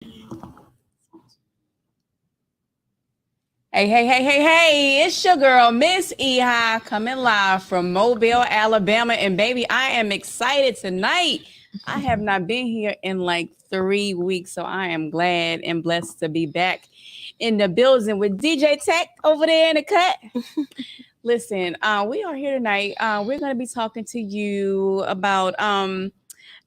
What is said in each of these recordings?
Hey, it's your girl, Miss Ehi, coming live from Mobile, Alabama. And baby, I am excited tonight. I have not been here in like 3 weeks, so I am glad and blessed to be back in the building with DJ Tech over there in the cut. Listen, we are here tonight. We're going to be talking to you about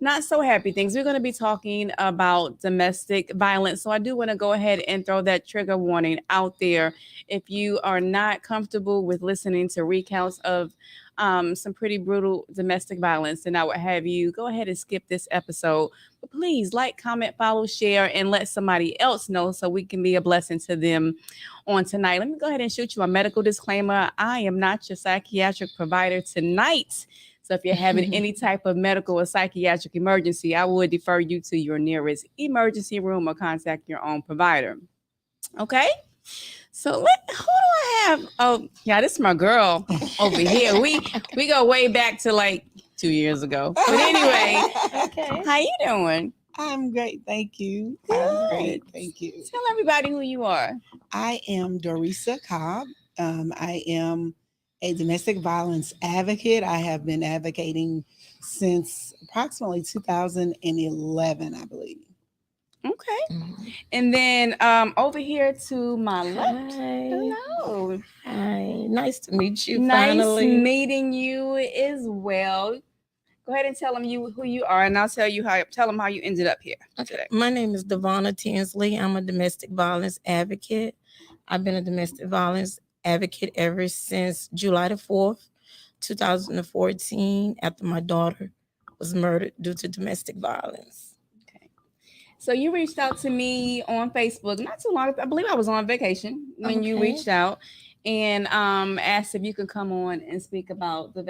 not so happy things. We're going to be talking about domestic violence. So I do want to go ahead and throw that trigger warning out there. If you are not comfortable with listening to recounts of some pretty brutal domestic violence, then I would have you go ahead and skip this episode. But please like, comment, follow, share, and let somebody else know so we can be a blessing to them on tonight. Let me go ahead and shoot you a medical disclaimer. I am not your psychiatric provider tonight. So if you're having any type of medical or psychiatric emergency, I would defer you to your nearest emergency room or contact your own provider. Okay? So who do I have? Oh, yeah, this is my girl over here. We go way back to like 2 years ago. But anyway, Okay. how you doing? I'm great, thank you. I'm great, thank you. Tell everybody who you are. I am Dorisa Cobb. I am a domestic violence advocate. I have been advocating since approximately 2011, I believe. Okay. And then over here to my left. Hi. Hello. Hi. Nice to meet you. Nice Finally. meeting you as well. Go ahead and tell them who you are, and I'll tell them how you ended up here. Okay. My name is Devonna Tinsley. I'm a domestic violence advocate. I've been a domestic violence advocate ever since July the 4th, 2014, after my daughter was murdered due to domestic violence. Okay. So you reached out to me on Facebook not too long. I believe I was on vacation when you Okay. reached out and asked if you could come on and speak about the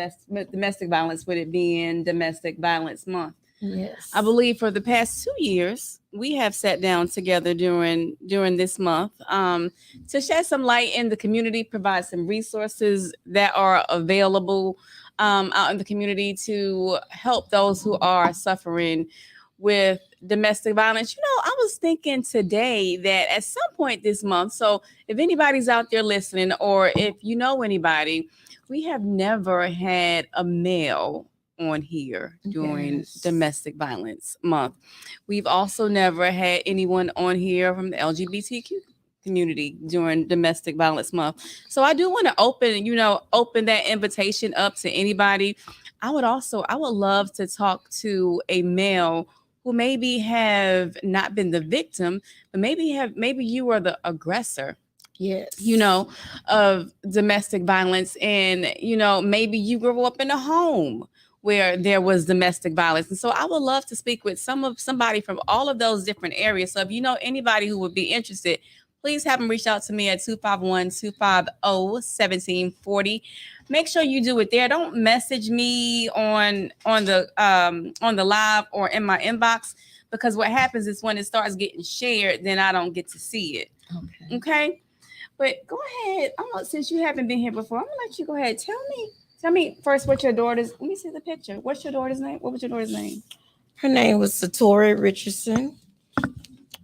domestic violence, with it being Domestic Violence Month. Yes. I believe for the past 2 years, we have sat down together during this month to shed some light in the community, provide some resources that are available out in the community to help those who are suffering with domestic violence. I was thinking today that at some point this month, so if anybody's out there listening or if you know anybody, we have never had a male on here during Yes. Domestic Violence Month. We've also never had anyone on here from the LGBTQ community during Domestic Violence Month. So I do want to open that invitation up to anybody. I would love to talk to a male who maybe have not been the victim, but maybe you were the aggressor, Yes. of domestic violence. And, maybe you grew up in a home where there was domestic violence. And so I would love to speak with somebody from all of those different areas. So if you know anybody who would be interested, please have them reach out to me at 251-250-1740. Make sure you do it there. Don't message me on the live or in my inbox, because what happens is when it starts getting shared, then I don't get to see it. Okay. Okay? But go ahead. Since you haven't been here before, I'm gonna let you go ahead. Tell me first what your daughter's. Let me see the picture. What's your daughter's name? What was your daughter's name? Her name was Satori Richardson.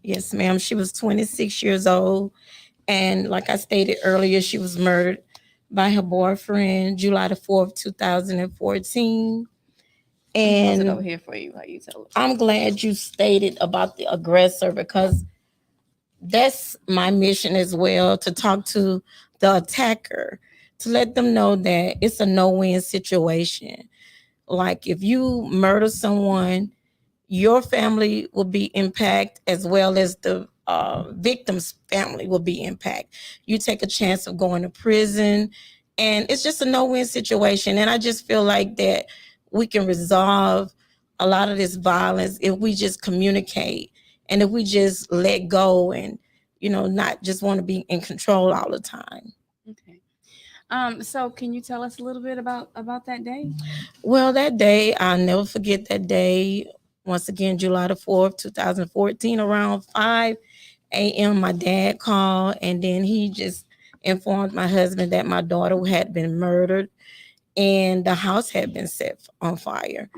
Yes, ma'am. She was 26 years old. And like I stated earlier, she was murdered by her boyfriend July the 4th, 2014. Pause it And over here for you. How you tell it? I'm glad you stated about the aggressor, because that's my mission as well, to talk to the attacker, to let them know that it's a no-win situation. Like if you murder someone, your family will be impacted as well as the victim's family will be impacted. You take a chance of going to prison, and it's just a no-win situation. And I just feel like that we can resolve a lot of this violence if we just communicate and if we just let go and not just want to be in control all the time. Okay. So can you tell us a little bit about that day? Well, that day, I'll never forget that day. Once again, July the 4th, 2014, around 5 a.m., my dad called, and then he just informed my husband that my daughter had been murdered and the house had been set on fire.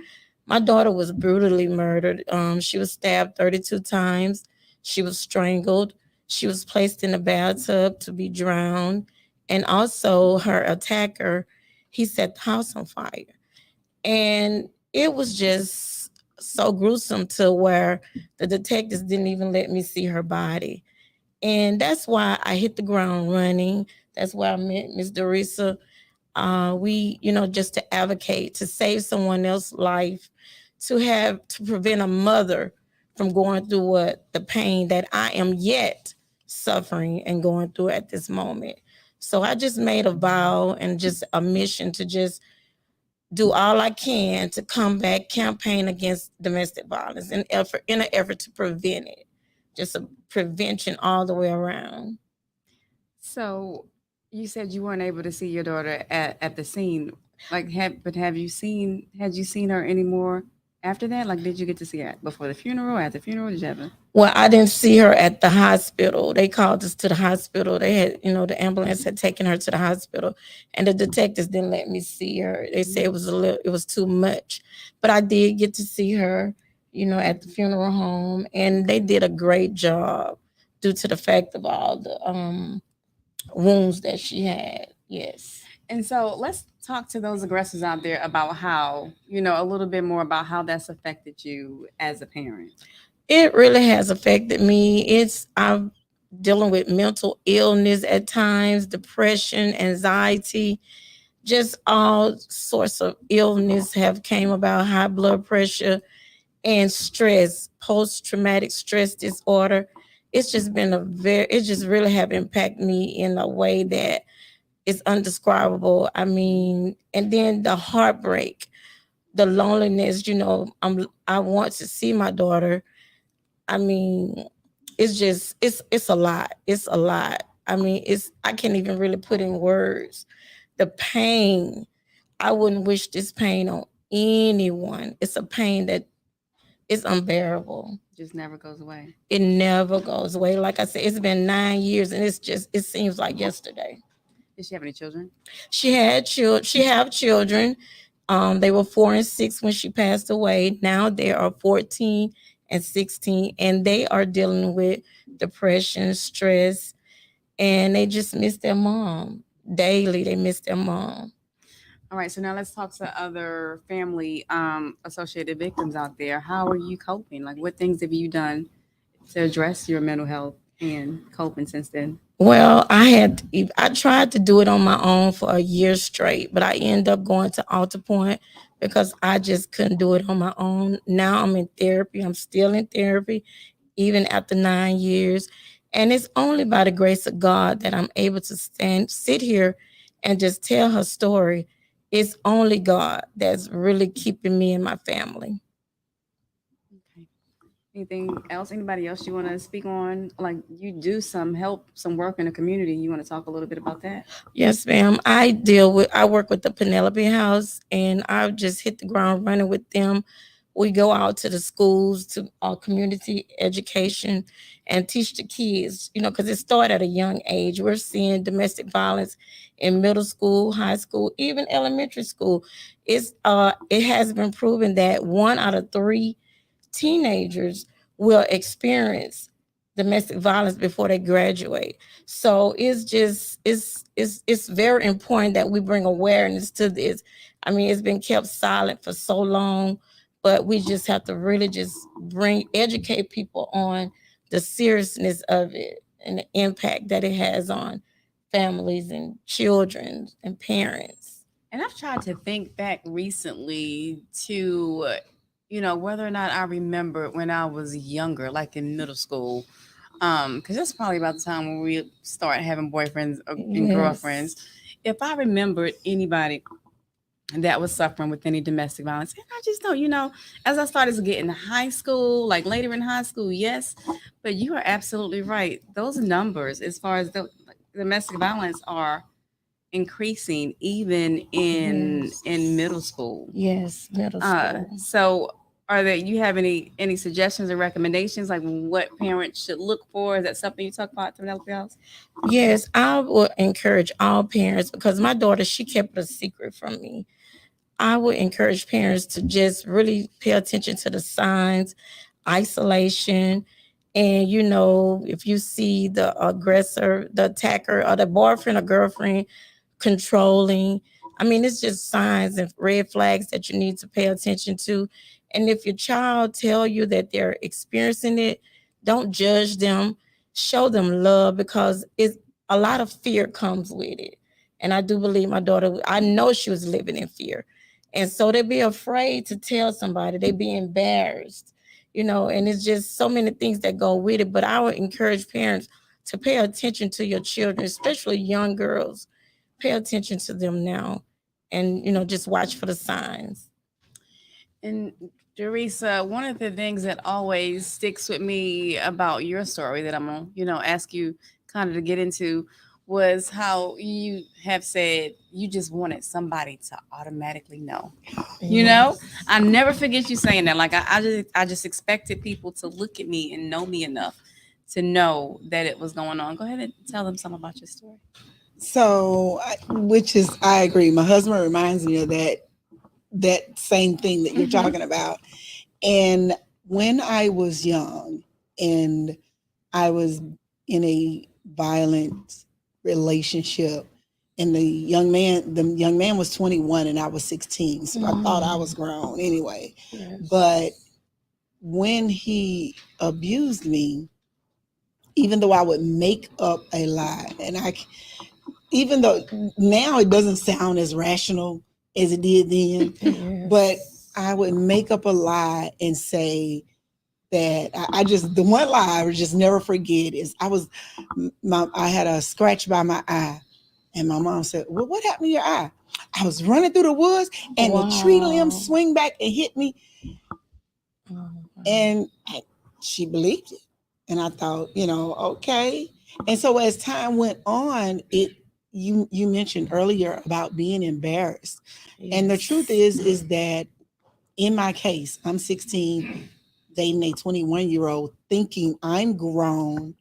My daughter was brutally murdered. She was stabbed 32 times. She was strangled. She was placed in a bathtub to be drowned. And also, her attacker, he set the house on fire. And it was just so gruesome to where the detectives didn't even let me see her body. And that's why I hit the ground running. That's why I met Miss Dorisa. We, just to advocate, to save someone else's life, to prevent a mother from going through what the pain that I am yet suffering and going through at this moment. So I just made a vow and just a mission to just do all I can to combat campaign against domestic violence in an effort to prevent it. Just a prevention all the way around. So you said you weren't able to see your daughter at the scene. Like have you seen had you seen her anymore after that? Like did you get to see her before the funeral, at the funeral? Did you have a Well, I didn't see her at the hospital. They called us to the hospital. They had, the ambulance had taken her to the hospital, and the detectives didn't let me see her. They said it was too much. But I did get to see her, at the funeral home, and they did a great job due to the fact of all the wounds that she had. Yes. And so let's talk to those aggressors out there about how, a little bit more about how that's affected you as a parent. It really has affected me. I'm dealing with mental illness at times, depression, anxiety, just all sorts of illness have came about, high blood pressure and stress, post traumatic stress disorder. It's just been it just really have impacted me in a way that is undescribable. I mean, and then the heartbreak, the loneliness, I want to see my daughter. I mean, it's a lot. It's a lot. I mean, I can't even really put in words the pain. I wouldn't wish this pain on anyone. It's a pain that is unbearable. Just never goes away. It never goes away. Like I said, it's been 9 years, and it seems like yesterday. Did she have any children? She had children. She have children. They were 4 and 6 when she passed away. Now they are 14 and 16, and they are dealing with depression, stress, and they just miss their mom daily. They miss their mom. All right, so now let's talk to other family associated victims out there. How are you coping? Like, what things have you done to address your mental health and coping since then? Well, I tried to do it on my own for a year straight, but I ended up going to Alta Point because I just couldn't do it on my own. Now I'm in therapy. I'm still in therapy, even after 9 years. And it's only by the grace of God that I'm able to sit here and just tell her story. It's only God that's really keeping me and my family. Okay. Anything else? Anybody else you want to speak on? Like you do some work in the community. You want to talk a little bit about that? Yes, ma'am. I work with the Penelope House, and I just hit the ground running with them. We go out to the schools to community education and teach the kids, because it started at a young age. We're seeing domestic violence in middle school, high school, even elementary school. It has been proven that 1 out of 3 teenagers will experience domestic violence before they graduate. So it's very important that we bring awareness to this. I mean, it's been kept silent for so long, but we just have to really just educate people on the seriousness of it and the impact that it has on families and children and parents. And I've tried to think back recently to, whether or not I remember when I was younger, like in middle school, because that's probably about the time when we start having boyfriends and Yes. girlfriends. If I remembered anybody that was suffering with any domestic violence, and I just don't, as I started to get in high school, like later in high school, yes, but you are absolutely right. Those numbers, as far as the domestic violence, are increasing even in Yes. middle school. Yes, middle school. So are there you have any suggestions or recommendations like what parents should look for? Is that something you talk about to Penelope House? Yes, I would encourage all parents, because my daughter, she kept it a secret from me. I would encourage parents to just really pay attention to the signs, isolation, And if you see the aggressor, the attacker, or the boyfriend or girlfriend controlling, I mean, it's just signs and red flags that you need to pay attention to. And if your child tell you that they're experiencing it, don't judge them. Show them love, because it's a lot of fear comes with it. And I do believe my daughter, I know she was living in fear. And so they be afraid to tell somebody. They be embarrassed, and it's just so many things that go with it. But I would encourage parents to pay attention to your children, especially young girls. Pay attention to them now, and just watch for the signs. And Teresa, one of the things that always sticks with me about your story that I'm gonna, ask you kind of to get into was how you have said you just wanted somebody to automatically know. I never forget you saying that. Like I just expected people to look at me and know me enough to know that it was going on. Go ahead and tell them something about your story. So, I agree. My husband reminds me of that same thing that you're talking about. And when I was young and I was in a violent relationship, and the young man was 21 and I was 16. So I thought I was grown anyway. Yes. But when he abused me, even though I would make up a lie, and even though now it doesn't sound as rational as it did then, Yes. but I would make up a lie and say that the one lie I would just never forget is I had a scratch by my eye, and my mom said, "Well, what happened to your eye?" I was running through the woods and the tree limbs swing back and hit me, and she believed it. And I thought, okay. And so as time went on, you mentioned earlier about being embarrassed. Yes. And the truth is that in my case, I'm 16, dating a 21-year-old, thinking I'm grown.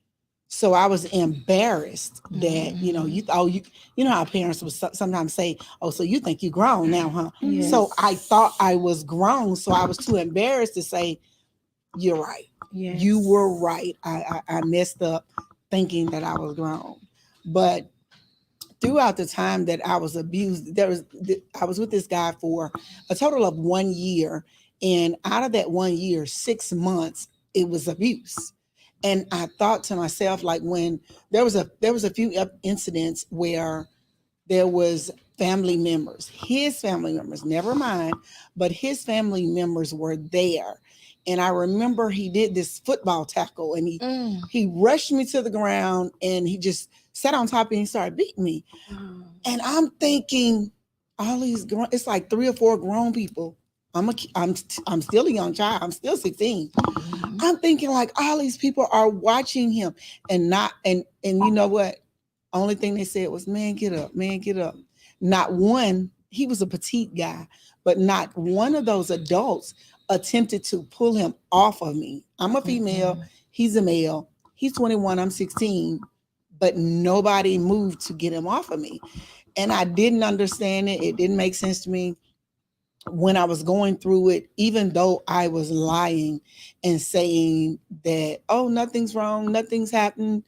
So I was embarrassed that, you know how parents would sometimes say, "Oh, so you think you're grown now, huh?" Yes. So I thought I was grown. So I was too embarrassed to say, "You're right. Yes. You were right. I messed up thinking that I was grown." But throughout the time that I was abused, I was with this guy for a total of 1 year. And out of that 1 year, 6 months, it was abuse. And I thought to myself, like, when there was a few incidents where there was family members, his family members, never mine, but his family members were there. And I remember he did this football tackle, and he rushed me to the ground, and he just sat on top of me and started beating me. And I'm thinking, all these it's like 3 or 4 grown people. I'm still a young child. I'm still 16. I'm thinking, like, all these people are watching him, and you know what? Only thing they said was, "Man, get up, man, get up." Not one, he was a petite guy, but not one of those adults attempted to pull him off of me. I'm a female, he's a male, he's 21, I'm 16, but nobody moved to get him off of me. And I didn't understand it. It didn't make sense to me when I was going through it, even though I was lying and saying that, "Oh, nothing's wrong, nothing's happened."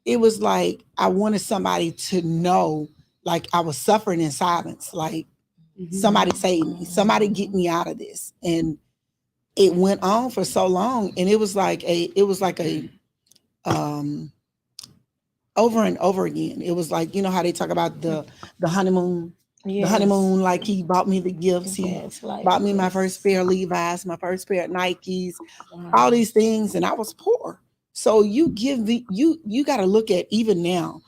It was like I wanted somebody to know, like, I was suffering in silence, like, somebody save me, somebody get me out of this. And it went on for so long, and it was like a over and over again. It was like, how they talk about the honeymoon. Yes. The honeymoon, like, he bought me the gifts. He bought me my first pair of Levi's, my first pair of Nikes, all these things, and I was poor. So you got to look at, even now,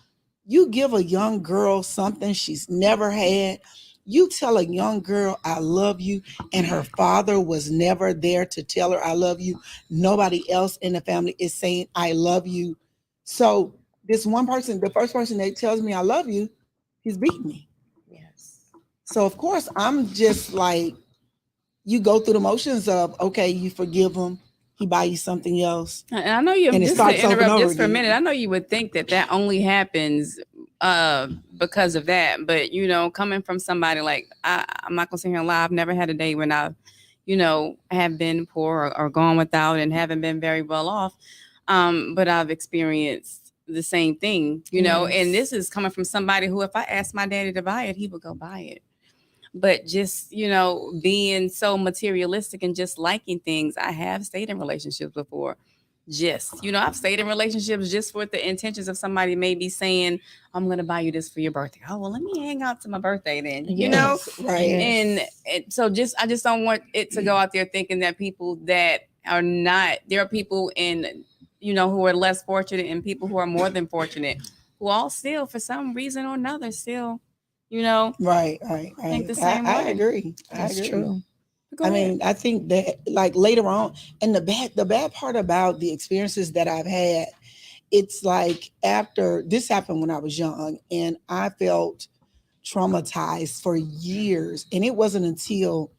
you give a young girl something she's never had. You tell a young girl, "I love you," and her father was never there to tell her, "I love you." Nobody else in the family is saying, "I love you." So this one person, the first person that tells me, "I love you," he's beating me. Yes. So of course I'm just like, you go through the motions of, okay, you forgive him, he buy you something else. And I know you, And it just to starts over and interrupt over just for a again. minute, I know you would think that only happens because of that. But, coming from somebody like, I'm not going to sit here and lie, I've never had a day when I, have been poor or gone without and haven't been very well off. But I've experienced the same thing, and this is coming from somebody who, if I asked my daddy to buy it, he would go buy it. But just, being so materialistic and just liking things, I have stayed in relationships before. I've stayed in relationships just with the intentions of somebody maybe saying, I'm going to buy you this for your birthday. Oh, well, let me hang out to my birthday then, Right. And so I just don't want it to go out there thinking that people that are not, there are people who are less fortunate and people who are more than fortunate, who all still, for some reason or another, still, Right. think the same I way. agree. That's I agree. true. Go ahead. mean, I think that like later on, and the bad part about the experiences that I've had, it's like after this happened when I was young, and I felt traumatized for years, and it wasn't until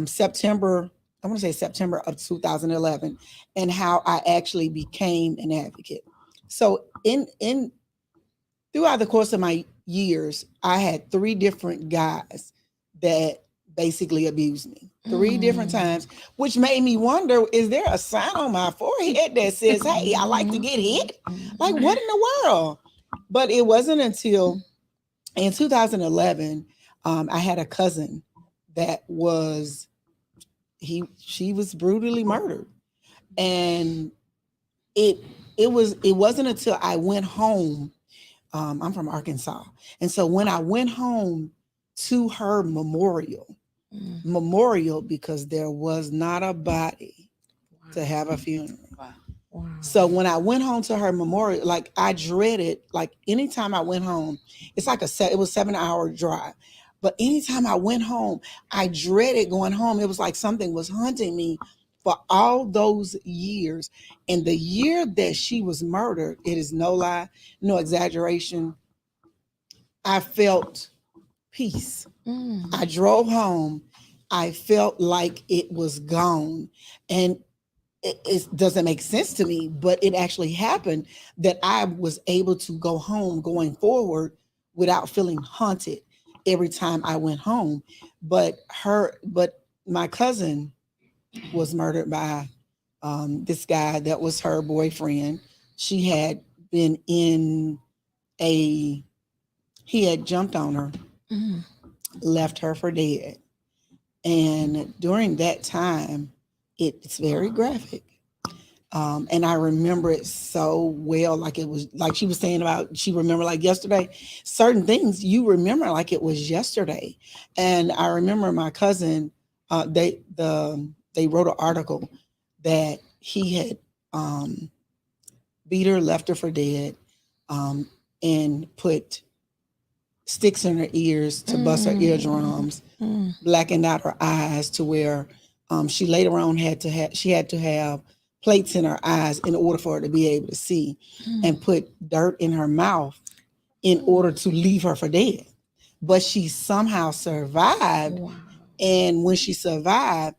September. I want to say September of 2011, and how I actually became an advocate. So in throughout the course of my years, I had three different guys that basically abused me three different times, which made me wonder, is there a sign on my forehead that says, hey, I like to get hit? Like, what in the world? But it wasn't until in 2011, I had a cousin that she was brutally murdered. And it wasn't until I went home. I'm from Arkansas. And so when I went home to her memorial, because there was not a body to have a funeral. Wow. So when I went home to her memorial, like I dreaded, like anytime I went home, it's like it was 7-hour drive. But anytime I went home, I dreaded going home. It was like something was haunting me for all those years. And the year that she was murdered, it is no lie, no exaggeration, I felt peace. I drove home. I felt like it was gone. And it doesn't make sense to me, but it actually happened that I was able to go home going forward without feeling haunted every time I went home. But my cousin was murdered by this guy that was her boyfriend. She had been he had jumped on her, left her for dead. And during that time, it's very graphic. And I remember it so well, like it was like she was saying about she remembered like yesterday. Certain things you remember like it was yesterday. And I remember my cousin, they wrote an article that he had beat her, left her for dead, and put sticks in her ears to bust her eardrums, blackened out her eyes to where she later on had to have plates in her eyes in order for her to be able to see, and put dirt in her mouth in order to leave her for dead. But she somehow survived. Wow. And when she survived,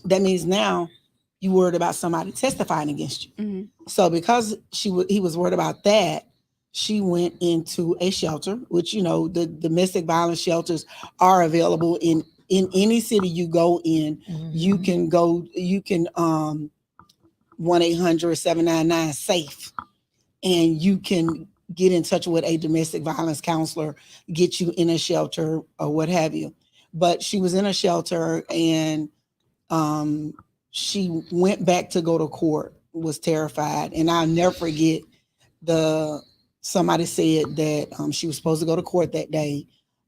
that means now you worried about somebody testifying against you. Mm-hmm. So because he was worried about that, she went into a shelter, which, the domestic violence shelters are available in any city you go in. Mm-hmm. You can 1-800-799-SAFE, and you can get in touch with a domestic violence counselor, get you in a shelter or what have you. But she was in a shelter, and she went back to go to court, was terrified. And I'll never forget somebody said that she was supposed to go to court that day,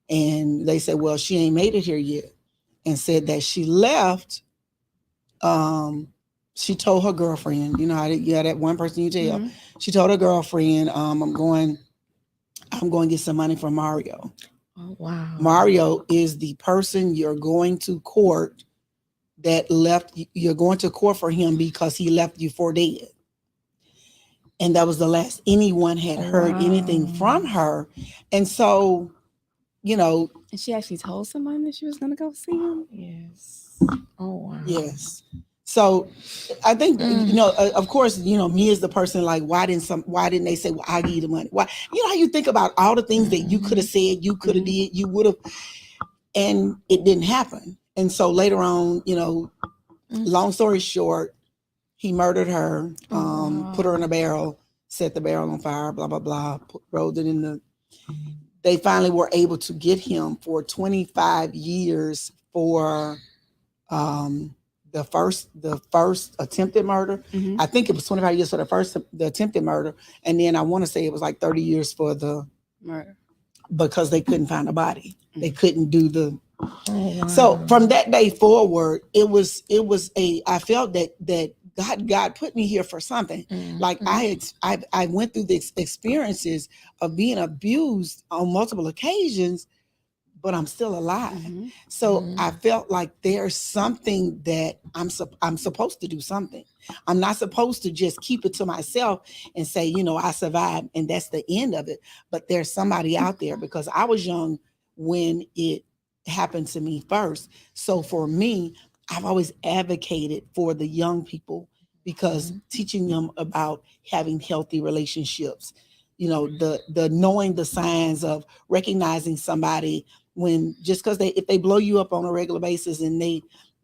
and they said, well, she ain't made it here yet, and said that she left. She told her girlfriend, that one person you tell. Mm-hmm. She told her girlfriend, I'm going to get some money from Mario. Oh, wow. Mario is the person you're going to court that left. You're going to court for him because he left you for dead. And that was the last anyone had heard anything from her. And so, And she actually told someone that she was going to go see him. Yes. Oh, wow. Yes. So I think, of course, me as the person, like, why didn't they say, well, I'll give you the money? Why? How you think about all the things that you could have said, you could have did, you would have, and it didn't happen. And so later on, long story short, He murdered her, put her in Wow. a barrel, set the barrel on fire, blah, blah, blah, rolled it in the. They finally were able to get him for 25 years for um, the first attempted murder. Mhm. I think it was 25 years for the attempted murder, and then I want to say it was like 30 years for the Murder. because they couldn't find a body. They couldn't do the. Oh, So wow. from that day forward, it was a I felt that God put me here for something. Like Mhm. I went through the experiences of being abused on multiple occasions, but I'm still alive. Mhm. So Mhm. I felt like there's something that I'm supposed to do something. I'm not supposed to just keep it to myself and say, I survived and that's the end of it. But there's somebody out there because I was young when it happened to me first. So for me, I've always advocated for the young people because Mhm. teaching them about having healthy relationships, the knowing the signs of recognizing somebody when just because if they blow you up on a regular basis and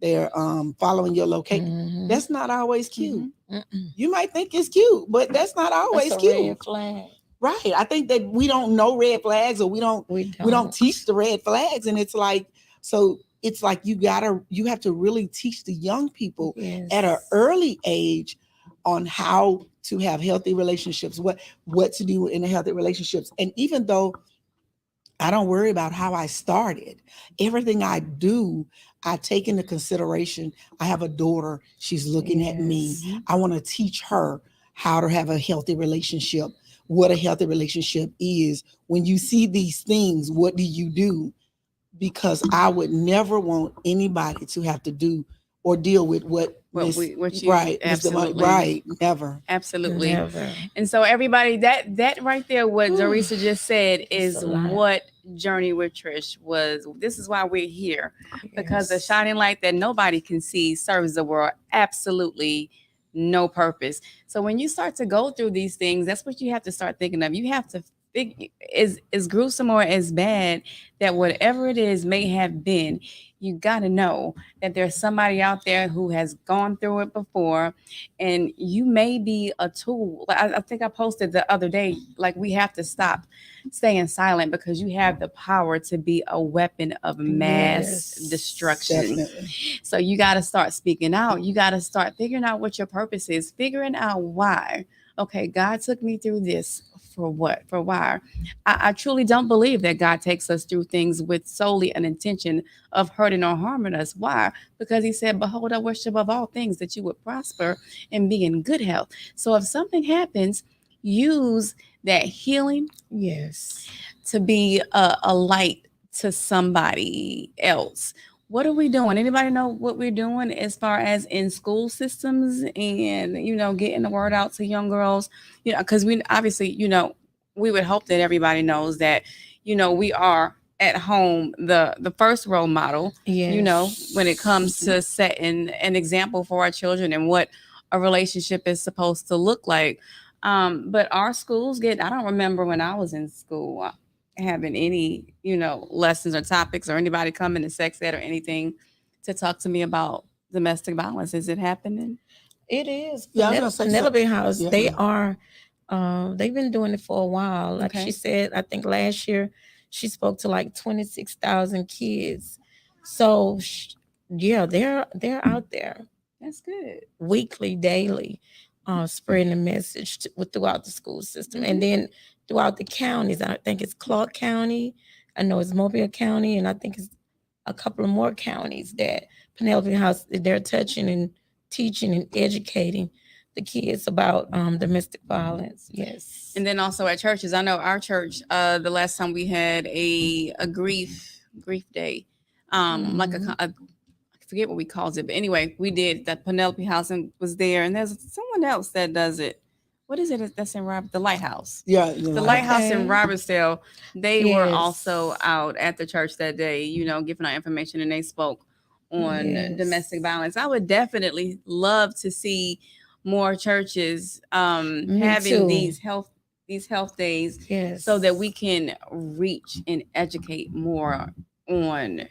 they're following your location, Mhm. that's not always cute. Mhm. Mm-mm. You might think it's cute, but that's not That's always a cute. red flag. Right. I think that we don't know red flags or we don't We we don't don't. teach the red flags. And it's like you have to really teach the young people at an Yes. early age on how to have healthy relationships, what to do in a healthy relationships. And even though I don't worry about how I started. Everything I do, I take into consideration. I have a daughter. She's looking at me. Yes. Mhm. I want to teach her how to have a healthy relationship, what a healthy relationship is. When you see these things, what do you do? Because I would never want anybody to have to do or deal with what What you Right, Miss Demont, absolutely. right, never. Absolutely. Never. And so everybody, that right there, what Whew. Dorisa just said It's a is lot. what Journey with Trish was. This is why we're here, because the Yes. shining light that nobody can see serves the world absolutely no purpose. So when you start to go through these things, that's what you have to start thinking of. You have to is gruesome or as bad that whatever it is may have been. You got to know that there's somebody out there who has gone through it before, and you may be a tool. Like I think I posted the other day, like we have to stop staying silent because you have the power to be a weapon of mass Yes. destruction. Definitely. So you got to start speaking out. You got to start figuring out what your purpose is, figuring out why. Okay, God took me through this for what? For why? I truly don't believe that God takes us through things with solely an intention of hurting or harming us. Why? Because He said, "Behold, I wish above all things that you would prosper and be in good health." So if something happens, use that healing Yes. to be a light to somebody else. What are we doing? Anybody know what we're doing as far as in school systems and getting the word out to young girls? Because we obviously we would hope that everybody knows that we are at home the first role model. When it Yes. comes to setting an example for our children and what a relationship is supposed to look like. But our schools I don't remember when I was in school having any, lessons or topics or anybody coming to sex ed or anything to talk to me about domestic violence. Is it happening? It is. Yeah, I was gonna say so. Penelope House, Yeah. they are they've been doing it for a while. Like Okay. she said, I think last year she spoke to like 26,000 kids. So yeah, they're out there That's good. weekly, daily, spreading the message throughout the school system, and then throughout the counties. I think it's Clark County, I know it's Mobile County, and I think it's a couple of more counties that Penelope House they're touching and teaching and educating the kids about domestic violence. Yes. And then also at churches, I know our church, the last time we had a grief day, like Mhm. I forget what we called it, but anyway, we did that. Penelope House and was there, and there's someone else that does it. What is it that's in the lighthouse? Yeah, The lighthouse in Okay. Robertsdale, they were also Yes. out at the church that day, giving out information, and they spoke on domestic Yes. violence. I would definitely love to see more churches Me having too. these health days Yes. so that we can reach and educate more on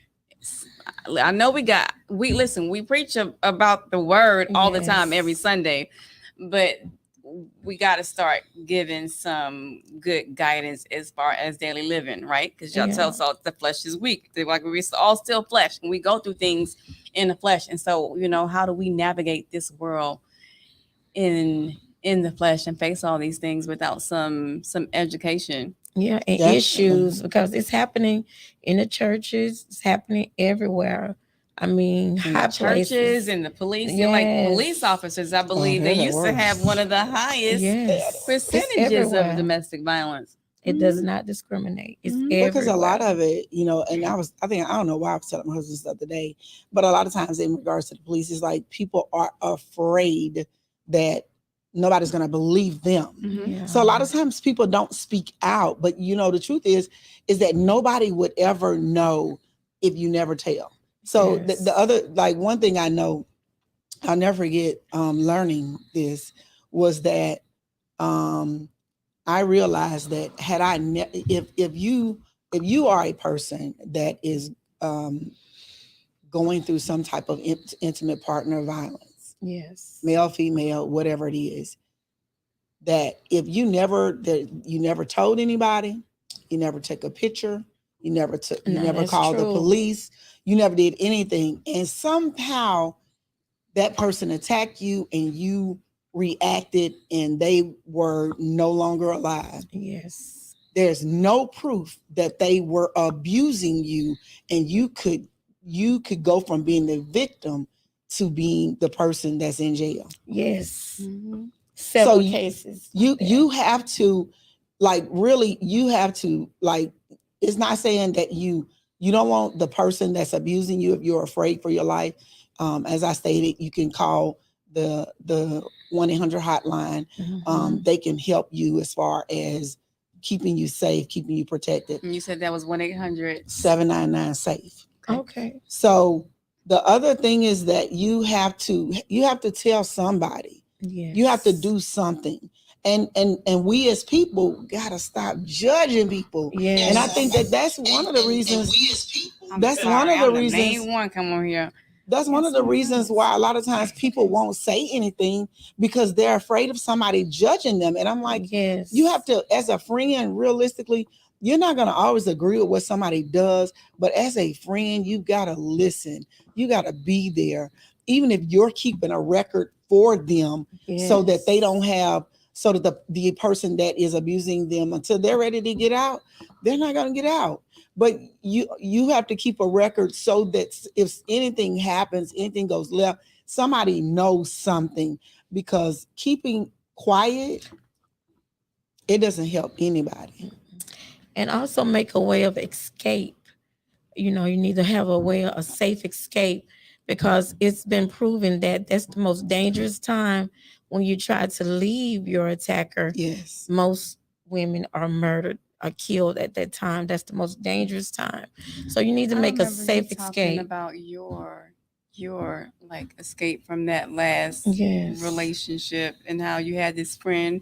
I know we listen, we preach about the word all the time every Yes. Sunday, but we got to start giving some good guidance as far as daily living, right? Because y'all tell Yeah. us all the flesh is weak. They're like we're all still flesh, and we go through things in the flesh. And so, how do we navigate this world in the flesh and face all these things without some education? Yeah, and Definitely. issues because it's happening in the churches, it's happening everywhere. I mean, In the high churches places. and the police, like police Yes. officers, I Oh, believe they they're the used to have worst. one of the highest Yes. It's percentages of everywhere. domestic violence. It does not discriminate. It's Mhm. Because a lot everywhere. of it, and I don't know why I was telling my husband this the other day, but a lot of times in regards to the police, it's like people are afraid that nobody's going to believe them. Mhm. Yeah. So a lot of times people don't speak out, but the truth is that nobody would ever know if you never tell. So Yes. the other, like one thing I know, I'll never forget learning this was that um, I realized that had I if you are a person that is um, going through some type of intimate partner violence, Yes. male, female, whatever it is, that if you never told anybody, you never took a picture, you No, never that's called the true. police, you never did anything, and somehow that person attacked you and you reacted and they were no longer alive. Yes. There's no proof that they were abusing you, and you could go from being the victim to being the person that's in jail. Yes. Mhm. So Several cases. you have to, like, really, you have to, like, it's not saying that you don't want the person that's abusing you, if you're afraid for your life. As I stated, you can call the 1-800 hotline. Mhm. They can help you as far as keeping you safe, keeping you protected. And you said that was 1-800. 799 safe. Okay. So the other thing is that you have to tell somebody. Yes. You have to do something. And we as people gotta stop judging people. Yes. And I think that that's one of the reasons. I'm That's one sorry, of the I'm the reasons. main one. Come on here. That's one Yes, of the reasons sometimes. why a lot of times people won't say anything, because they're afraid of somebody judging them. And I'm like, Yes. you have to, as a friend, realistically, you're not going to always agree with what somebody does, but as a friend, you got to listen. You got to be there, even if you're keeping a record for them, so that they don't have, so that the person that is abusing them, until they're ready to get out, they're not going to get out. But you have to keep a record, so that if anything happens, anything goes left, somebody knows something. Because keeping quiet, it doesn't help anybody. And also make a way of escape. You need to have a way, a safe escape, because it's been proven that that's the most dangerous time when you try to leave your attacker. Yes. Most women are murdered, are killed at that time. That's the most dangerous time. So you need to I make a remember you safe talking escape. about your like escape from that last Yes. relationship, and how you had this friend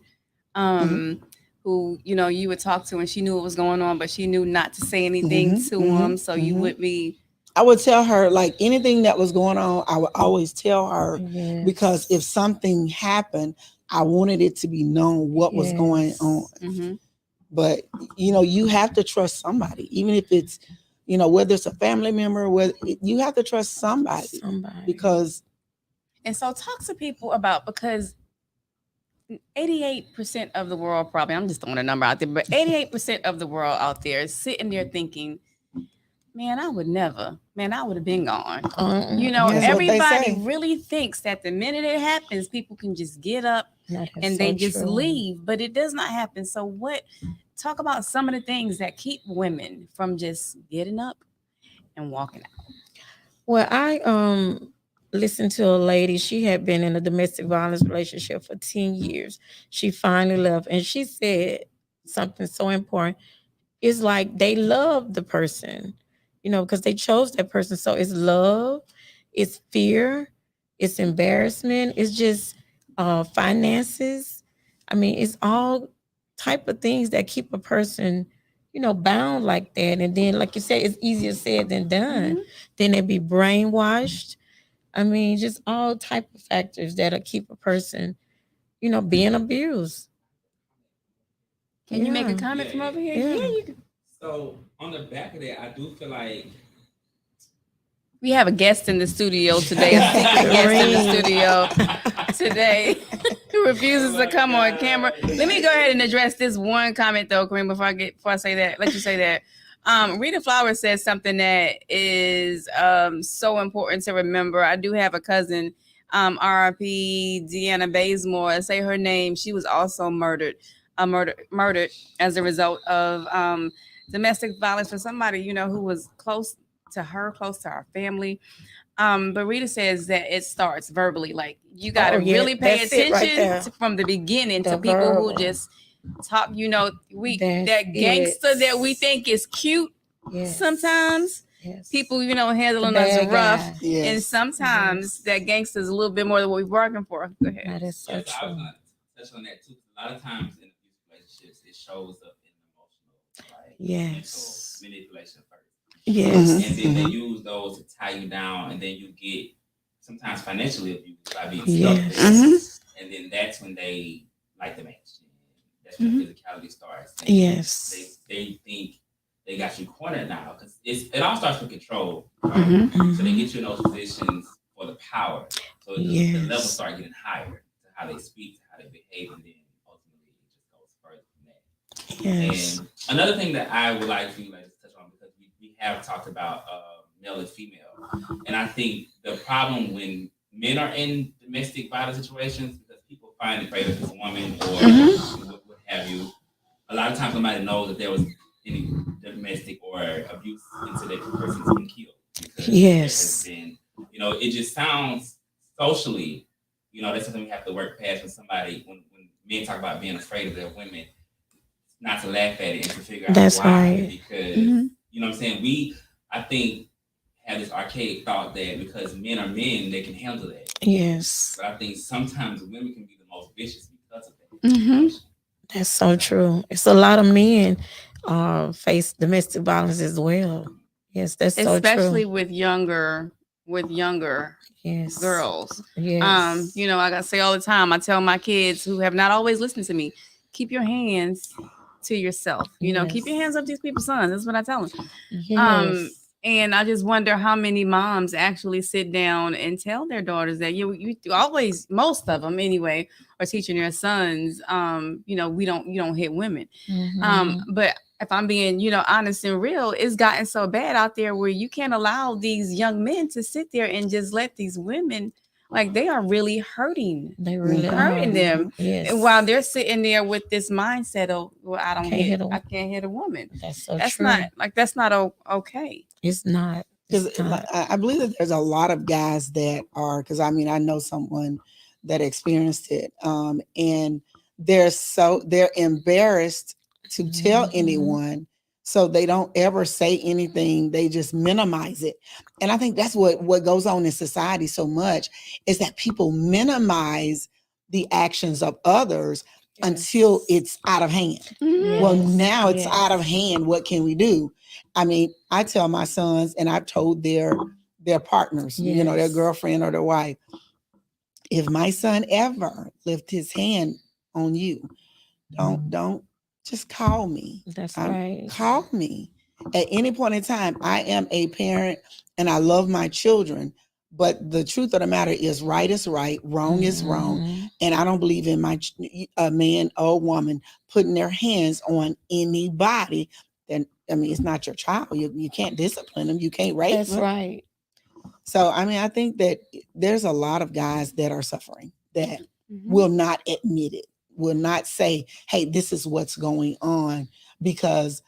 Mhm. who you would talk to, and she knew what was going on, but she knew not to say anything Mhm. to him, Mhm. so you Mhm. would be. I would tell her, like, anything that was going on, I would always tell her, Yes. because if something happened, I wanted it to be known what was going on. Yes. Mm-hmm. But you have to trust somebody, even if it's, whether it's a family member, whether you have to trust somebody, Somebody. because And so talk to people about, because 88% of the world, probably, I'm just throwing a number out there, but 88% of the world out there is sitting there thinking, man, I would never, man, I would have been gone. that's what they Everybody say. really thinks that the minute it happens, people can just get up That is and so they just true. leave, but it does not happen. So talk about some of the things that keep women from just getting up and walking out. Well, I listened to a lady. She had been in a domestic violence relationship for 10 years. She finally left, and she said something so important. It's like they love the person, because they chose that person. So it's love, it's fear, it's embarrassment, it's just finances. I mean, it's all type of things that keep a person, bound like that. And then, like you said, it's easier said than done. Mhm. Then they be brainwashed. I mean, just all type of factors that'll keep a person, being abused. Can you make a Yeah. comment from over here? Yeah. Yeah, you can. So on the back of that, I do feel like We have a guest in the studio today, a secret guest in the studio today who refuses to come on camera. Let me go ahead and address this one comment though, Kareem, before I say that. Let you say that. Rita Flowers says something that is so important to remember. I do have a cousin, RIP Deanna Bazemore, say her name. She was also murdered as a result of domestic violence for somebody, who was close to her, close to our family. But Rita says that it starts verbally. Like you got to really pay That's it right attention there. from the beginning The to people verbal. who just talk. That's That gangster it. that we think is cute. Yes. Sometimes Yes. people, handling The us bad rough, guy. Yes. and sometimes that gangster is a little bit more than what we're working for. Go ahead. That is so I was true. gonna touch on that too. A lot of times in abusive relationships, it shows up in emotional, like Yes. mental manipulation first. Yes. And then they use those to tie you down, and then you get sometimes financially abused by being Yes. stuck there. Mhm. And then that's when they like the match. That's when physicality starts. And Yes. they think they got you cornered now because it all starts with control. Right? Mhm. So they get you in those positions for the power. So the levels start getting higher to how they speak, to how they behave, and then ultimately it just goes further from that. Yes. And another thing that I would like for you guys to touch on, because we have talked about male and female, and I think the problem when men are in domestic violence situations, because people find it great if it's a woman or what have you. A lot of times nobody knows that there was any domestic or abuse incident, the person's been killed. Because Yes. there has been, it just sounds socially, that's something we have to work past when men talk about being afraid of their women, not to laugh at it and to figure out That's why. right. Because, Mhm. you know what I'm saying? We, I think, have this archaic thought that because men are men, they can handle that. Yes. But I think sometimes women can be the most vicious because of that. Mhm. That's so true. It's a lot of men face domestic violence as well. Yes, that's so Especially true. with younger Yes. girls. Yes. I gotta say all the time, I tell my kids who have not always listened to me, keep your hands to yourself. Keep your hands up these people's sons. That's what I tell them. Yes. And I just wonder how many moms actually sit down and tell their daughters that you always, most of them anyway, are teaching their sons, you don't hit women. But if I'm being, honest and real, it's gotten so bad out there where you can't allow these young men to sit there and just let these women, like they are really hurting They really hurting are. them. Yes. And while they're sitting there with this mindset of, well, I can't hit a woman. That's so That's true. that's not okay. It's not. Because It's not. I believe that there's a lot of guys that are, because I know someone that experienced it, and they're embarrassed to tell anyone, so they don't ever say anything. They just minimize it, and I think that's what goes on in society so much, is that people minimize the actions of others until it's out of hand. Mhm. Well, now it's out of hand. What can we do? I tell my sons, and I've told their partners, their girlfriend or their wife, if my son ever lift his hand on you, don't just call me. That's right. Call me at any point in time. I am a parent and I love my children, but the truth of the matter is right is right, wrong is wrong, and I don't believe in a man or woman putting their hands on anybody. Then it's not your child. You can't discipline them. You can't rape That's them. right. So I think that there's a lot of guys that are suffering that Mhm. will not admit it, will not say, "Hey, this is what's going on," because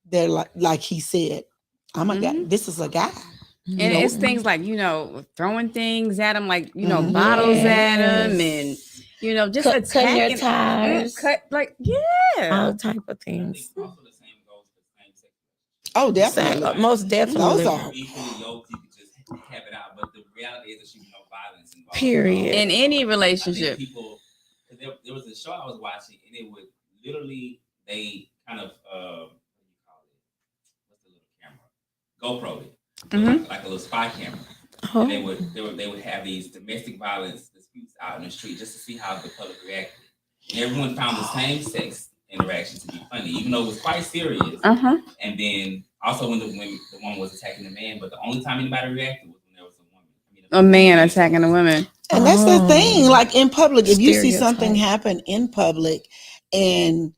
they're like he said, "I'm a guy. This is a guy." And You know, it's things like, throwing things at them, like, bottles at them, and, just cutting your attacking. tires. Cut, like, All type of I think things. also the same goes for same sex. Oh, definitely. Most definitely. Those are Equally yoked, you could just have it out, but the reality is there should be no violence involved. Period. in any I relationship. think people, there was a show I was watching, and it would literally, they kind of, GoPro it, Mhm. like a little spy camera. Oh. And they would have these domestic violence disputes out in the street just to see how the public reacted. And everyone found the same sex interaction to be funny, even though it was quite serious. And then also when the woman was attacking the man, but the only time anybody reacted was when there was a woman. A man attacking a woman. And that's the thing. Like in public, if you see something Stereotype. happen in public, and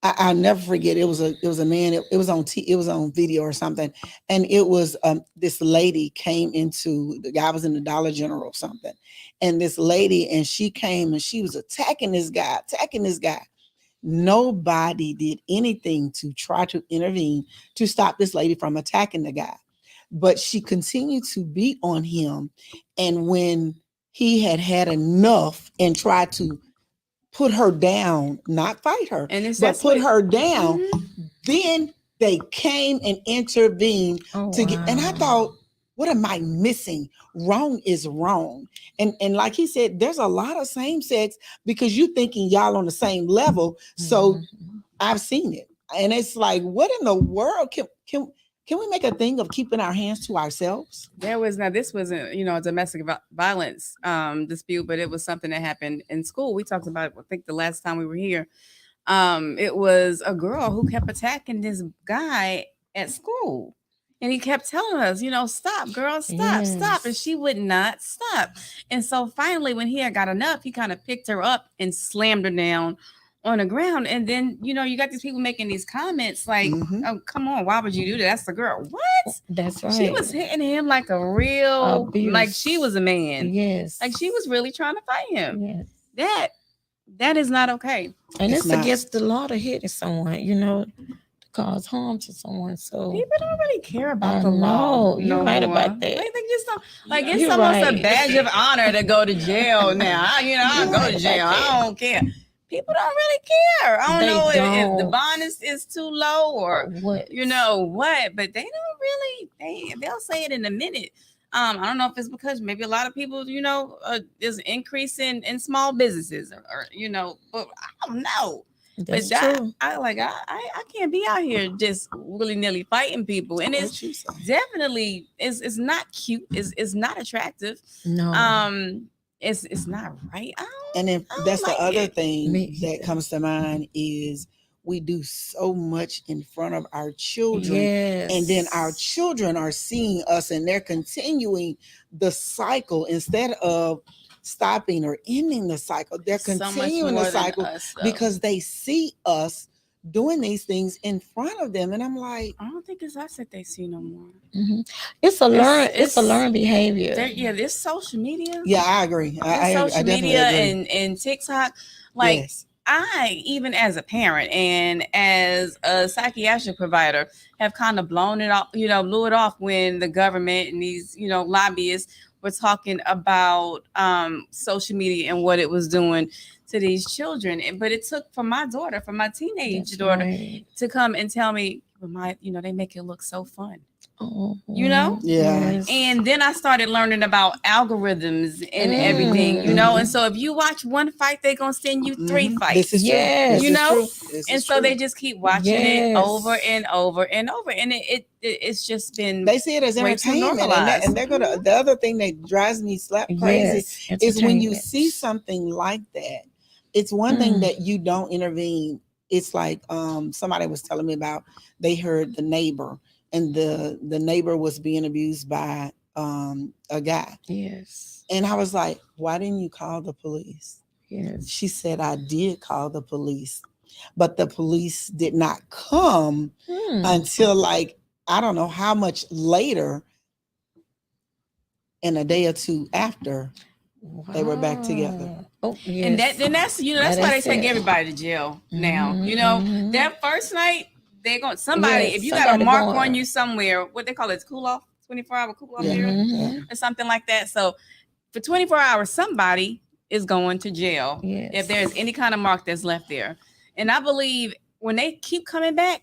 I'll never forget, it was a man. It was on video or something, and it was this lady came into, the guy was in the Dollar General or something, and this lady, and she came and she was attacking this guy. Nobody did anything to try to intervene to stop this lady from attacking the guy, but she continued to beat on him, and when he had enough and tried to put her down, not fight her, And but put her down, then they came and intervened to get. And I thought, what am I missing? Wrong is wrong. And like he said, there's a lot of same sex because you thinking y'all on the same level. So I've seen it, and it's like, what in the world can we make a thing of keeping our hands to ourselves? This wasn't, a domestic violence dispute, but it was something that happened in school. We talked about it, I think the last time we were here. It was a girl who kept attacking this guy at school. And he kept telling us, stop, girl, stop. And she would not stop. And so finally, when he had got enough, he kind of picked her up and slammed her down on the ground. And then, you got these people making these comments like, oh, come on, why would you do that? That's the girl. What? That's right. She was hitting him like a real, abuse. like she was a man. Yes. Like she was really trying to fight him. Yes. That is not okay. And it's against the law to hit someone, to cause harm to someone. So people don't really care about the law. You're right about that. They just don't. Like it's almost a badge of honor to go to jail now. I go to jail. I don't care. People don't really care. I don't know if the bond is too low or what, but they don't really. They'll say it in a minute. I don't know if it's because maybe a lot of people, there's an increase in small businesses or but I don't know. That's but true. I can't be out here just willy-nilly fighting people. And it's definitely it's not cute. It's not attractive. No. It's not right. And then that's the other thing that comes to mind is we do so much in front of our children, and then our children are seeing us and they're continuing the cycle instead of stopping or ending the cycle. They're continuing the cycle because they see us doing these things in front of them, and I'm like, I don't think it's us that they see no more. It's a learned behavior. This social media. Yeah, I agree. Social media and TikTok, like I, even as a parent and as a psychiatric provider, have kind of blown it off, blew it off when the government and these, lobbyists were talking about social media and what it was doing to these children. But it took for my teenage daughter to come and tell me, they make it look so fun. Yes. And then I started learning about algorithms and everything, and so if you watch one fight, they're gonna send you 3 fights. This is true. And so they just keep watching it over and over and over, and it's just been, they see it as entertainment, and they're gonna. The other thing that drives me crazy is when you see something like that. It's one thing that you don't intervene. It's like somebody was telling me about, they heard the neighbor. And the neighbor was being abused by a guy. Yes. And I was like, why didn't you call the police? Yes. She said, I did call the police, but the police did not come until I don't know how much later, and a day or two after, they were back together. Oh, yes. And that's why they take everybody to jail now. That first night, they're going if you got a mark on you somewhere, what they call it, cool off, 24-hour cool off period or something like that. So for 24 hours, somebody is going to jail if there's any kind of mark that's left there. And I believe when they keep coming back,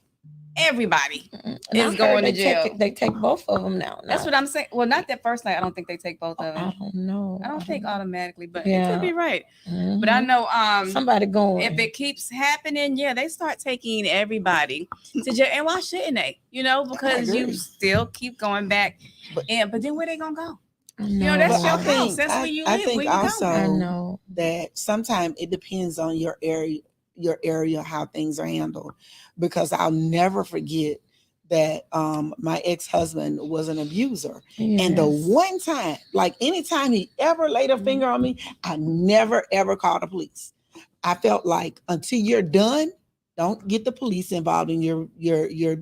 everybody And is I going heard to jail. They take both of them now. That's what I'm saying. Well, not that first night. I don't think they take both of I them. don't know. I don't think automatically, but it Yeah. could be right. But I Mhm. know Somebody going. if it keeps happening, yeah, they start taking everybody to jail. And why shouldn't they? You know, because you agree. still keep going back. But- But then where they gonna go? I You know, that's But your I house. think That's where you I live. think Where you also going? I know. that sometimes it depends on your area how things are handled, because I'll never forget that my ex-husband was an abuser. And the Yes. one time, like anytime he ever laid a finger on me, I never ever called the police. I felt like until you're done, don't get the police involved in your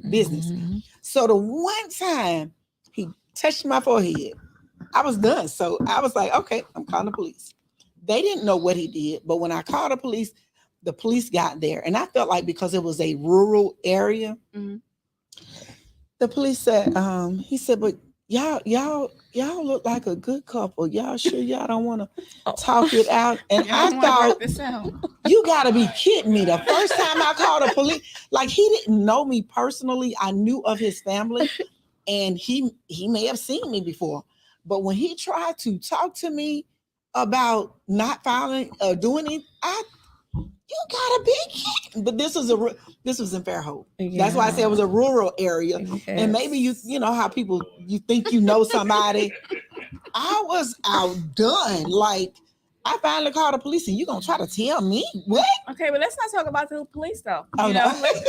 business. Mhm. So the one time he touched my forehead, I was done. So I was like, okay, I'm calling the police. They didn't know what he did, but when I called the police got there. And I felt like because it was a rural area, Mhm. the police said, he said, but y'all look like a good couple. Y'all sure y'all don't want to talk it out? And Y'all I wanna work thought, this out. you gotta be kidding me. The first time I called the police, like he didn't know me personally. I knew of his family, and he may have seen me before. But when he tried to talk to me about not filing or doing it, you gotta be kidding. But this was in Fairhope. That's why I said it was a rural area. And maybe you know how people, you think you know somebody. I was outdone. Like, I finally called the police, and you gonna try to tell me what? Okay, but let's not talk about the police though. Oh, You no.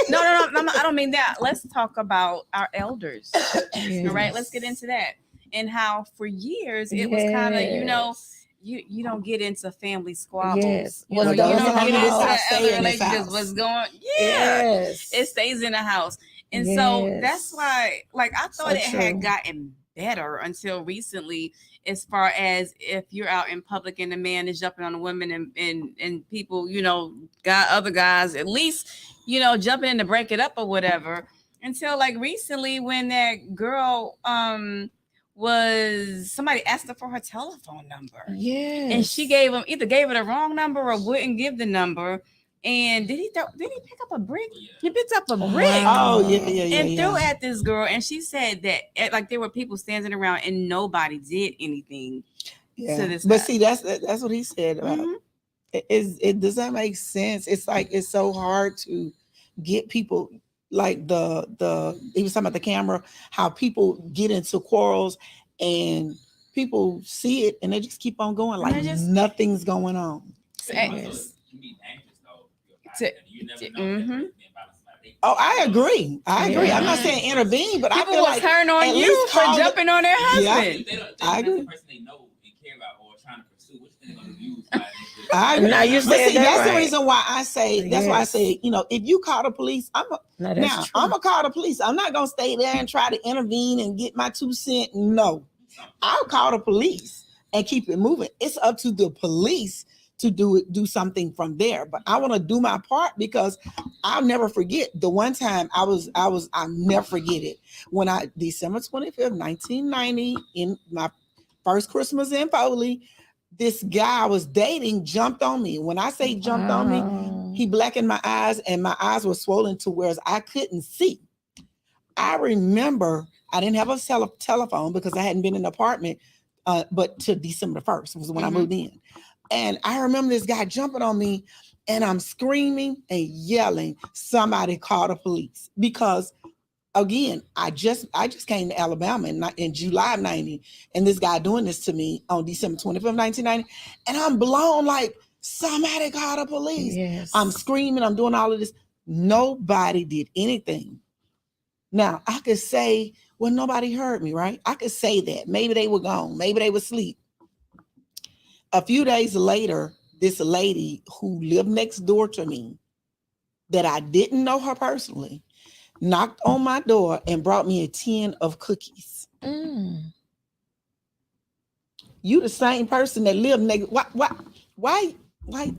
know, no, I don't mean that. Let's talk about our elders. Yes. All right, let's get into that. And how for years it was kind of, you know, you don't get into family squabbles. Yes. You know, Was you those don't in the get into house? that Stay other in this relationships. house. What's going? Yeah, Yes. it stays in the house. And so Yes. that's why, like, I thought So it true. had gotten better until recently, as far as if you're out in public and the man is jumping on a woman and people, you know, got other guys, at least, you know, jumping in to break it up or whatever. Until like recently when that girl was somebody asked her for her telephone number. Yes. And she either gave her the wrong number or wouldn't give the number. And did he pick up a brick? Yeah. He picked up a brick Oh, yeah. and threw at this girl. And she said that like there were people standing around and nobody did anything to this But guy. see, that's what he said about Mhm. it. Does that make sense? It's like it's so hard to get people, like the he was talking about the camera, how people get into quarrels and people see it and they just keep on going like nothing's going on. Yes. You be anxious though. To- You never to- know. mhm. Oh, I agree. I'm Yeah. not saying intervene, but People I feel will like turn on at you least for call the- jumping on their husband. I agree. The person they know and care about or trying to pursue, which they're going to use. I agree. Now you But said see, that that's the right. reason why I say. That's why I Yes. say, you know, if you call the police, I'm gonna call the police. I'm not gonna stay there and try to intervene and get my 2 cents. No, I'll call the police and keep it moving. It's up to the police to do something from there. But I want to do my part because I'll never forget the one time I'll never forget it. When December 25th, 1990, in my first Christmas in Foley, this guy I was dating jumped on me. When I say jumped on me, he blackened my eyes and my eyes were swollen to where I couldn't see. I remember I didn't have a telephone because I hadn't been in an apartment, but to December 1st was when I moved in. And I remember this guy jumping on me and I'm screaming and yelling, somebody call the police. Because again, I just came to Alabama in July of 90, and this guy doing this to me on December 25th, 1990. And I'm blown like, somebody call the police. Yes. I'm screaming, I'm doing all of this. Nobody did anything. Now, I could say, well, nobody heard me, right? I could say that. Maybe they were gone. Maybe they were asleep. A few days later, this lady who lived next door to me, that I didn't know her personally, knocked on my door and brought me a tin of cookies. You the same person that lived next. Why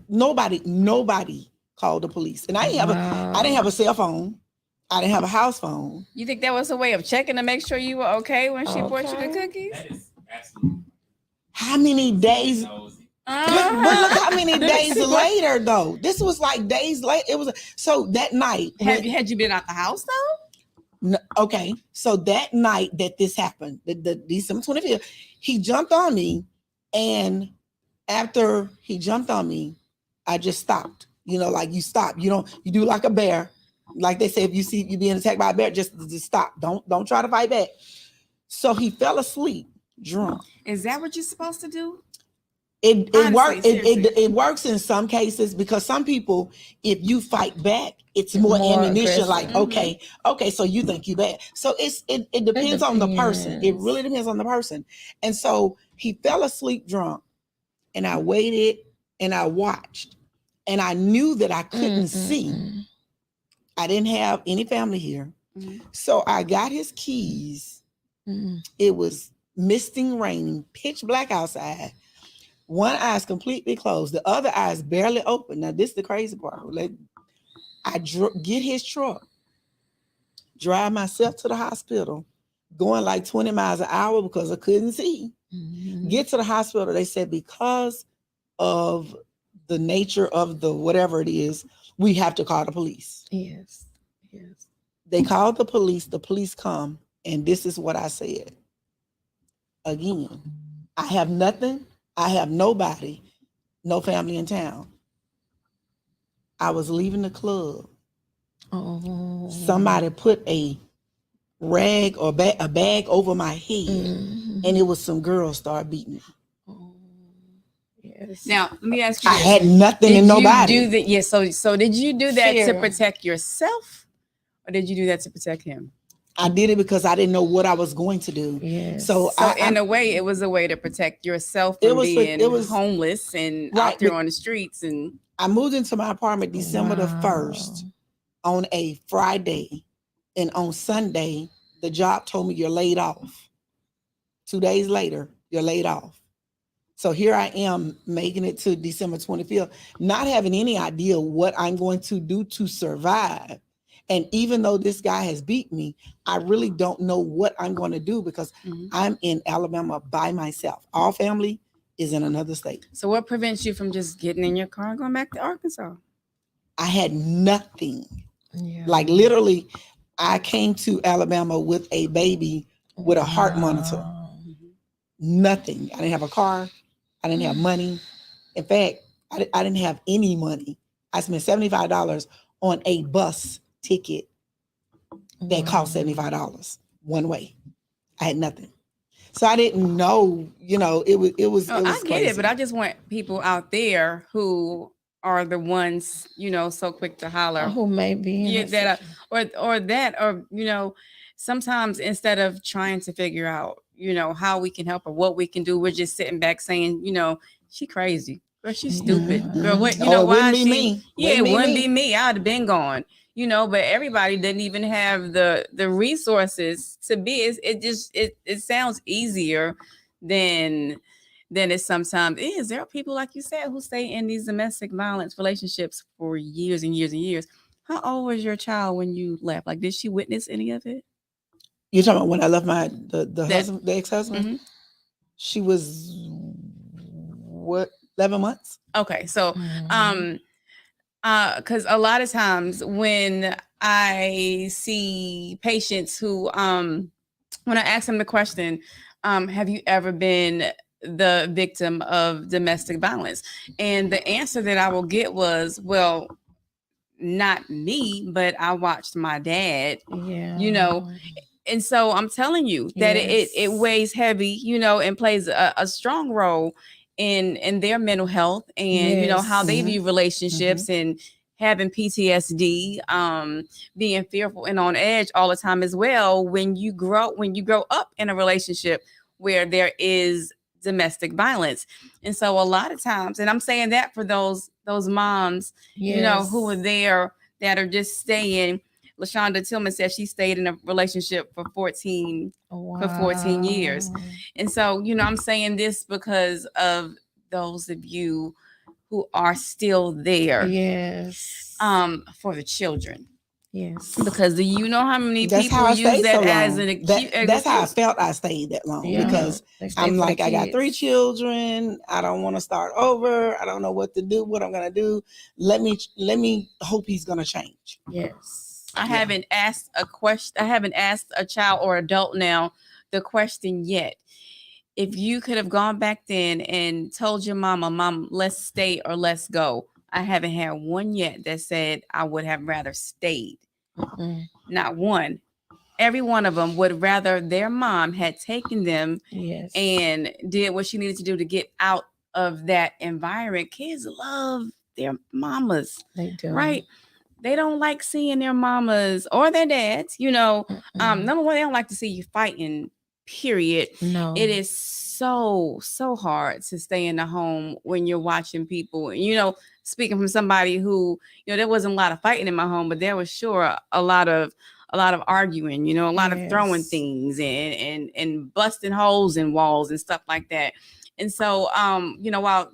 nobody called the police? And I didn't have a cell phone. I didn't have a house phone. You think that was a way of checking to make sure you were okay when she brought you the cookies? That is absolutely. How many days? But look how many days later though. This was like days later. It was so that night. Had you been out the house though? No, okay, so that night that this happened, the December 25th, he jumped on me, and after he jumped on me, I just stopped. Like you stop. You do like a bear. Like they say, if you see you being attacked by a bear, just stop. Don't try to fight back. So he fell asleep, drunk. Is that what you're supposed to do? It Honestly, works. seriously. It works in some cases, because some people, if you fight back, it's more ammunition. aggressive. Like, okay, so you think you bad. So it depends on the person. It really depends on the person. And so he fell asleep drunk, and I waited and I watched, and I knew that I couldn't see. I didn't have any family here. So I got his keys. It was misting, raining, pitch black outside. One eye is completely closed. The other eye is barely open. Now, this is the crazy part. I get his truck, drive myself to the hospital, going like 20 miles an hour because I couldn't see. Get to the hospital. They said, because of the nature of the whatever it is, we have to call the police. Yes. They called the police come, and this is what I said. Again, I have nothing. I have nobody, no family in town. I was leaving the club. Oh. Somebody put a rag or a bag over my head, and it was some girls started beating me. Oh. Yes. Now, let me ask you I this. had nothing and nobody. Did you do that? Yeah. So did you do that to Fear. protect yourself, or did you do that to protect him? I did it because I didn't know what I was going to do. Yes. So in a way, it was a way to protect yourself It from was for- being it was- homeless and Right, out there but- on the streets. And I moved into my apartment December the 1st on a Friday, and on Sunday, the job told me you're laid off. 2 days later, you're laid off. So here I am making it to December 25th, not having any idea what I'm going to do to survive. And even though this guy has beat me, I really don't know what I'm going to do, because I'm in Alabama by myself. All family is in another state. so what prevents you from just getting in your car and going back to Arkansas? I had nothing. Yeah. Like literally, I came to Alabama with a baby with a heart monitor. Nothing. I didn't have a car. I didn't have money. In fact, I didn't have any money. I spent $75 on a bus ticket that cost $75 one way. I had nothing. So I didn't know, it was I get crazy. it, but I just want people out there who are the ones, so quick to holler. Who may be in that or sometimes instead of trying to figure out, how we can help or what we can do, we're just sitting back saying, she crazy, girl, she's stupid, girl, what, it why wouldn't is be she me. it wouldn't be me, I'd have been gone, but everybody didn't even have the resources to be. It sounds easier than it sometimes is. There are people, like you said, who stay in these domestic violence relationships for years and years and years. How old was your child when you left? Like, did she witness any of it? You're talking about when I left the husband, the ex-husband? She was 11 months. Okay, so because a lot of times when I see patients who when I ask them the question, have you ever been the victim of domestic violence? And the answer that I will get was, well, not me, but I watched my dad. And so I'm telling you that it weighs heavy, and plays a strong role in their mental health and how they view relationships and having PTSD, being fearful and on edge all the time as well. When you grow up in a relationship where there is domestic violence. And so a lot of times, and I'm saying that for those moms, who are there that are just staying. LaShonda Tillman said she stayed in a relationship for 14 years. And so, I'm saying this because of those of you who are still there. Yes. For the children. Yes. Because do you know how many That's people how I use stayed that so as long. an acute? That's how I felt I stayed that long, because I'm like, I got 3 children. I don't want to start over. I don't know what to do, what I'm going to do. Let me hope he's going to change. Yes. I haven't asked a question. I haven't asked a child or adult now the question yet. If you could have gone back then and told your mama, Mom, let's stay or let's go. I haven't had one yet that said I would have rather stayed. Not one. Every one of them would rather their mom had taken them Yes. and did what she needed to do to get out of that environment. Kids love their mamas, They do. right? They don't like seeing their mamas or their dads. Number one, they don't like to see you fighting. Period. No. It is so hard to stay in the home when you're watching people. Speaking from somebody who, there wasn't a lot of fighting in my home, but there was sure a lot of arguing. A lot of throwing things and busting holes in walls and stuff like that. And so, while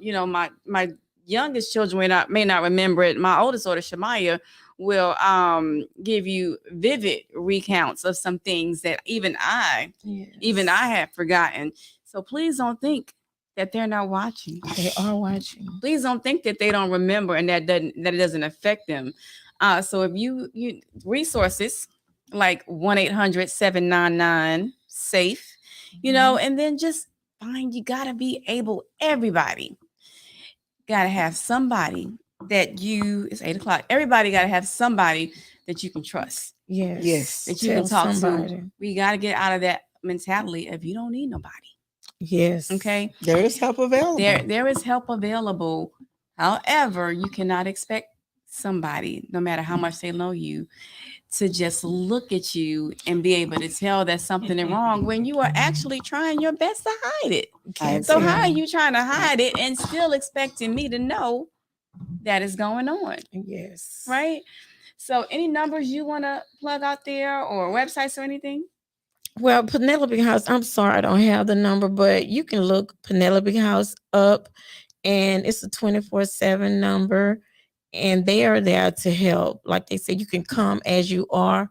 my youngest children may not remember it, my oldest daughter Shamaya will give you vivid recounts of some things that even I have forgotten. So please don't think that they're not watching. They are watching. Please don't think that they don't remember and that it doesn't affect them. So if you resources like 1-800-799-SAFE, and then just find, you gotta be able, everybody gotta have somebody that it's 8:00. Everybody got to have somebody that you can trust. Yes. That you can talk to. We got to get out of that mentality of you don't need nobody. Yes. Okay. There is help available. There is help available. However, you cannot expect somebody, no matter how much they know you, to just look at you and be able to tell that something is wrong when you are actually trying your best to hide it. So how are you trying to hide it and still expecting me to know that is going on? Yes. Right? So any numbers you want to plug out there or websites or anything? Well, Penelope House, I'm sorry I don't have the number, but you can look Penelope House up, and it's a 24/7 number, and they are there to help. Like they said, you can come as you are.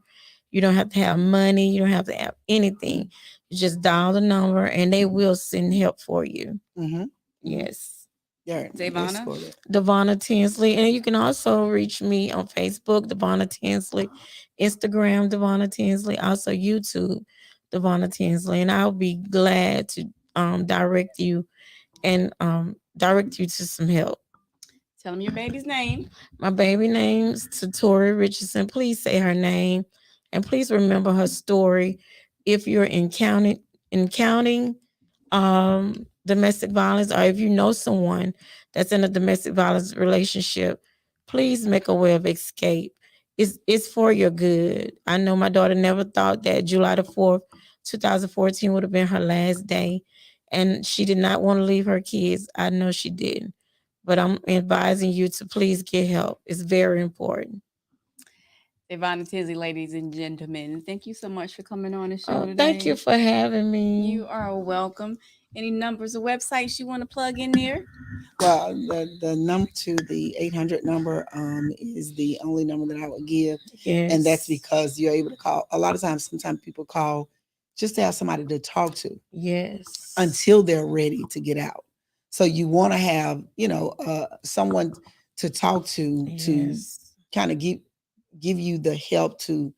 You don't have to have money. You don't have to have anything. You just dial the number, and they will send help for you. Mm-hmm. Yes. Yeah, Devonna Tinsley. And you can also reach me on Facebook, Devonna Tinsley, Instagram, Devonna Tinsley, also YouTube, Devonna Tinsley. And I'll be glad to direct you to some help. Tell them your baby's name. My baby name's Satori Richardson. Please say her name. And please remember her story. If you're encountering domestic violence, or if you know someone that's in a domestic violence relationship, please make a way of escape. It's for your good. I know my daughter never thought that July the 4th, 2014 would have been her last day, and she did not want to leave her kids. I know she didn't, but I'm advising you to please get help. It's very important. Devonna Tinsley, ladies and gentlemen, thank you so much for coming on the show today. Thank you for having me. You are welcome. Any numbers or websites you want to plug in there? Well, the number to the 800 number is the only number that I would give. Yes. And that's because you're able to call. A lot of times, sometimes people call just to have somebody to talk to. Yes. Until they're ready to get out. So you want to have, someone to talk to, to kind of give you the help to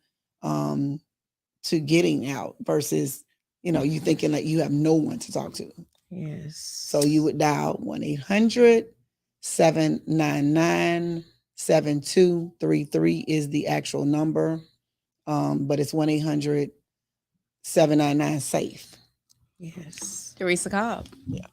getting out versus, you thinking that you have no one to talk to. Yes. So you would dial 1-800-799-7233 is the actual number. But it's 1-800-799-SAFE. Yes. Teresa Cobb. Yeah.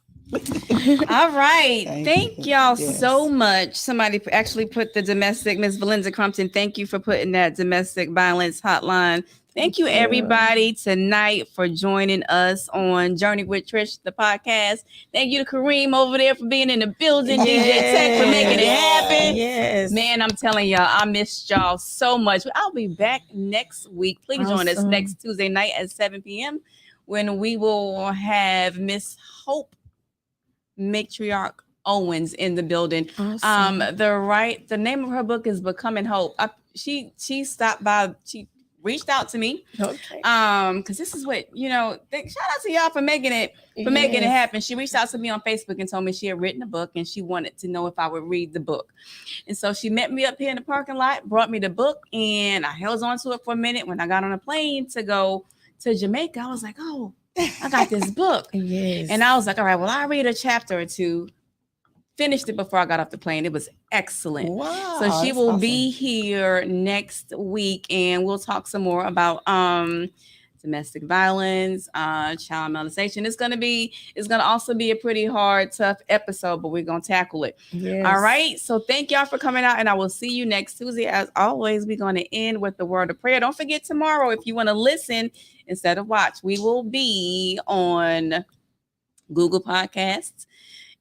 All right. Thank y'all Yes. so much. Somebody actually put the domestic, Miss Valenza Crumpton. Thank you for putting that domestic violence hotline. Thank you, everybody, tonight for joining us on Journey with Trish, the podcast. Thank you to Kareem over there for being in the building, DJ Tech for making it happen. Yes. Man, I'm telling y'all, I missed y'all so much. I'll be back next week. Please join us next Tuesday night at 7 p.m. when we will have Miss Hope Matriarch Owens in the building. Awesome. The name of her book is Becoming Hope. She stopped by. She reached out to me. Okay. Because this is what, shout out to y'all for making it happen. She reached out to me on Facebook and told me she had written a book and she wanted to know if I would read the book. And so she met me up here in the parking lot, brought me the book, and I held on to it for a minute. When I got on a plane to go to Jamaica, I was like, oh, I got this book. Yes. And I was like, all right, well, I'll read a chapter or two. Finished it before I got off the plane. It was excellent. Wow. So she that's will awesome. be here next week, and we'll talk some more about domestic violence, child molestation. It's gonna also be a pretty hard, tough episode, but we're gonna tackle it. Yes. All right. So thank y'all for coming out, and I will see you next Tuesday. As always, we're gonna end with the word of prayer. Don't forget tomorrow, if you want to listen instead of watch, we will be on Google Podcasts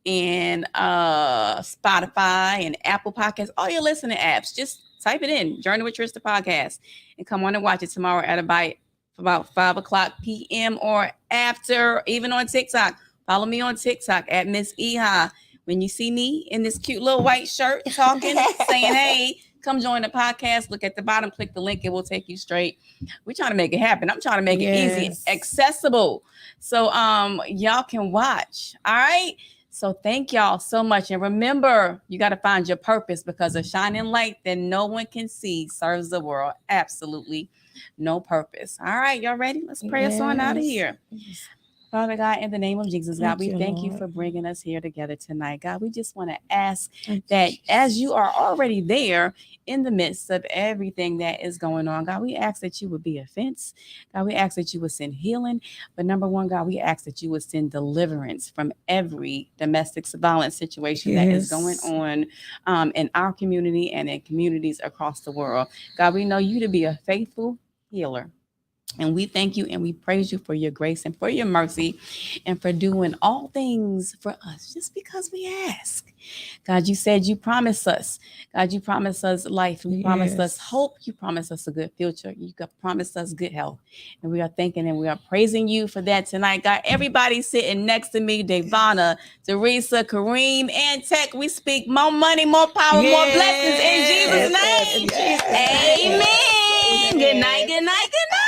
and Spotify and Apple Podcasts, all your listening apps. Just type it in, Journey with Trista Podcast, and come on and watch it tomorrow at about 5:00 p.m. or after, even on TikTok. Follow me on TikTok at Miss Eha. When you see me in this cute little white shirt talking, saying, hey, come join the podcast. Look at the bottom, click the link. It will take you straight. We're trying to make it happen. I'm trying to make it easy, accessible. So y'all can watch. All right. So thank y'all so much. And remember, you got to find your purpose, because a shining light that no one can see serves the world absolutely no purpose. All right, y'all ready? Let's pray us on out of here. Yes. Father God, in the name of Jesus, God, we thank you Lord. for bringing us here together tonight. God, we just want to ask that as you are already there in the midst of everything that is going on, God, we ask that you would be a fence. God, we ask that you would send healing. But number one, God, we ask that you would send deliverance from every domestic violence situation that is going on in our community and in communities across the world. God, we know you to be a faithful healer. And we thank you and we praise you for your grace and for your mercy and for doing all things for us just because we ask. God, you said you promised us. God, you promised us life. You promised us hope. You promised us a good future. You promised us good health. And we are thanking and we are praising you for that tonight. God, everybody sitting next to me, Devonna, Teresa, Kareem, and Tech, we speak more money, more power, more blessings in Jesus' name. Amen. Good night, good night, good night.